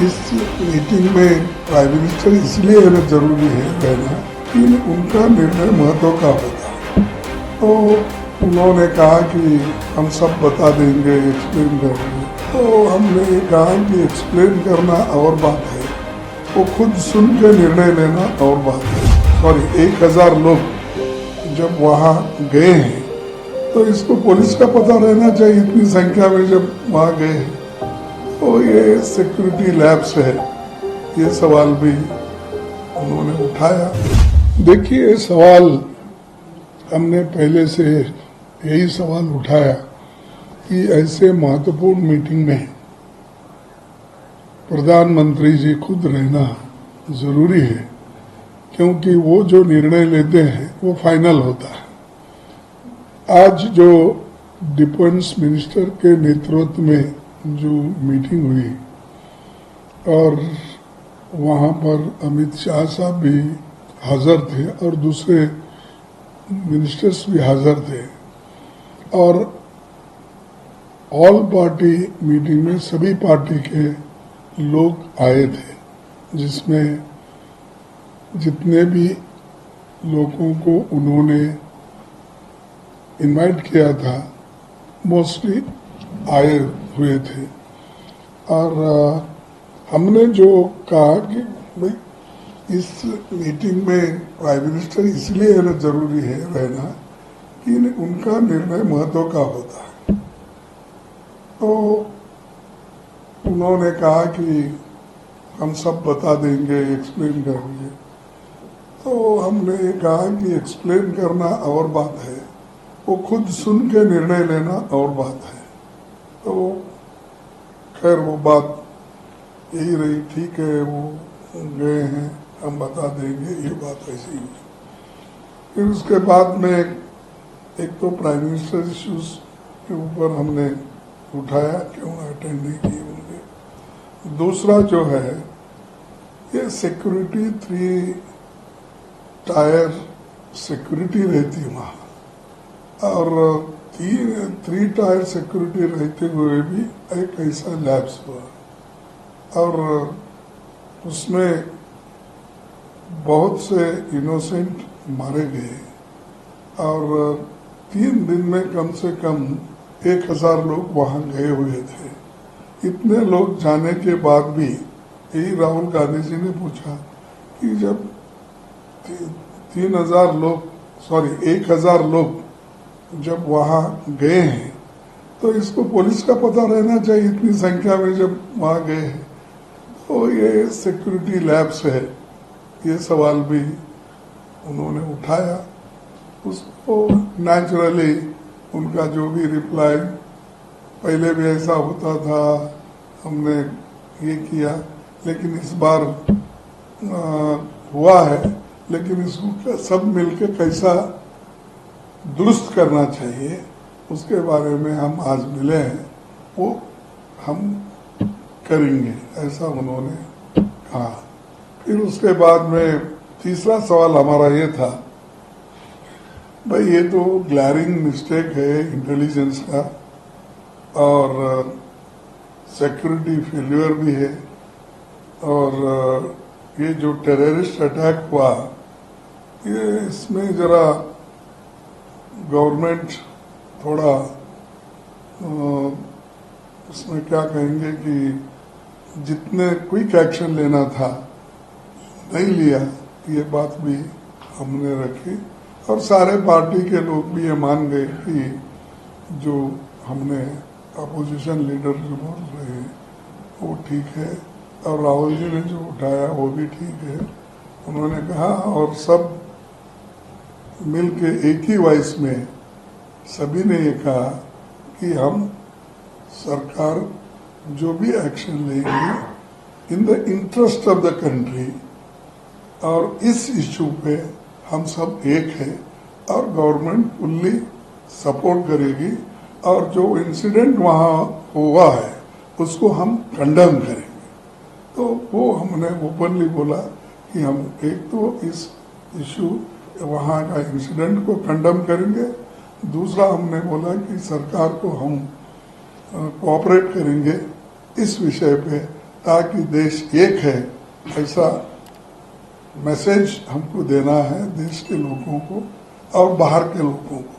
इस मीटिंग में prime minister इसलिए रहना जरूरी है रहना कि उनका निर्णय महत्व का होता है। तो उन्होंने कहा कि हम सब बता देंगे, एक्सप्लेन करेंगे। तो हमने कहा कि एक्सप्लेन करना और बात है, वो खुद सुन के निर्णय लेना और बात है। सॉरी, 1000 लोग जब वहाँ गए हैं तो इसको पुलिस का पता रहना चाहिए, इतनी संख्या में जब वहाँ गए हैं। तो ये सिक्योरिटी लैब्स है, ये सवाल भी उन्होंने उठाया। देखिए, ये सवाल हमने पहले से यही सवाल उठाया कि ऐसे महत्वपूर्ण मीटिंग में प्रधानमंत्री जी खुद रहना जरूरी है, क्योंकि वो जो निर्णय लेते हैं वो फाइनल होता है। आज जो डिफेंस मिनिस्टर के नेतृत्व में जो मीटिंग हुई और वहाँ पर अमित शाह साहब भी हाजिर थे और दूसरे मिनिस्टर्स भी हाजिर थे, और ऑल पार्टी मीटिंग में सभी पार्टी के लोग आए थे, जिसमें जितने भी लोगों को उन्होंने इनवाइट किया था मोस्टली आए हुए थे। और हमने जो कहा कि भाई इस मीटिंग में प्राइम मिनिस्टर इसलिए रहना जरूरी है रहना कि उनका निर्णय महत्व का होता है। तो उन्होंने कहा कि हम सब बता देंगे, एक्सप्लेन करेंगे। तो हमने कहा कि एक्सप्लेन करना और बात है, वो खुद सुन के निर्णय लेना और बात है। तो खैर वो बात यही रही, ठीक है, वो गए हैं, हम बता देंगे, ये बात ऐसी हुई। फिर उसके बाद में एक तो प्राइम मिनिस्टर इश्यूज के ऊपर हमने उठाया, क्यों अटेंड नहीं किए होंगे। दूसरा जो है ये सिक्योरिटी, 3 टायर सिक्योरिटी रहती वहाँ, और 3 टायर सिक्योरिटी रहते हुए भी एक ऐसा लैब्स हुआ और उसमें बहुत से इनोसेंट मारे गए, और 3 दिन में कम से कम 1000 लोग वहाँ गए हुए थे। इतने लोग जाने के बाद भी यही राहुल गांधी जी ने पूछा कि जब 1000 लोग जब वहाँ गए हैं तो इसको पुलिस का पता रहना चाहिए, इतनी संख्या में जब वहाँ गए हैं। तो ये सिक्योरिटी लैब्स है, ये सवाल भी उन्होंने उठाया। उसको नेचुरली उनका जो भी रिप्लाई, पहले भी ऐसा होता था, हमने ये किया, लेकिन इस बार हुआ है, लेकिन इसको सब मिलकर कैसा दुरुस्त करना चाहिए उसके बारे में हम आज मिले हैं, वो हम करेंगे, ऐसा उन्होंने कहा। फिर उसके बाद में तीसरा सवाल हमारा ये था, भाई ये तो ग्लैरिंग मिस्टेक है इंटेलिजेंस का और सिक्योरिटी फेल्यूर भी है, और ये जो टेररिस्ट अटैक हुआ, ये इसमें जरा गवर्नमेंट थोड़ा उसमें क्या कहेंगे कि जितने क्विक एक्शन लेना था नहीं लिया, ये बात भी हमने रखी। और सारे पार्टी के लोग भी ये मान गए कि जो हमने अपोजिशन लीडर जो बोल रहे हैं वो ठीक है, और राहुल जी ने जो उठाया वो भी ठीक है, उन्होंने कहा। और सब मिल के एक ही वॉइस में सभी ने ये कहा कि हम सरकार जो भी एक्शन लेंगे in the interest of the country, और इस इश्यू पे हम सब एक हैं और गवर्नमेंट फुल्ली सपोर्ट करेगी, और जो इंसिडेंट वहाँ हुआ है उसको हम कंडेम करेंगे। तो वो हमने ओपनली बोला कि हम एक तो इस इश्यू वहाँ का इंसिडेंट को कंडेम करेंगे, दूसरा हमने बोला कि सरकार को हम कोऑपरेट करेंगे इस विषय पे ताकि देश एक है, ऐसा मैसेज हमको देना है देश के लोगों को और बाहर के लोगों को।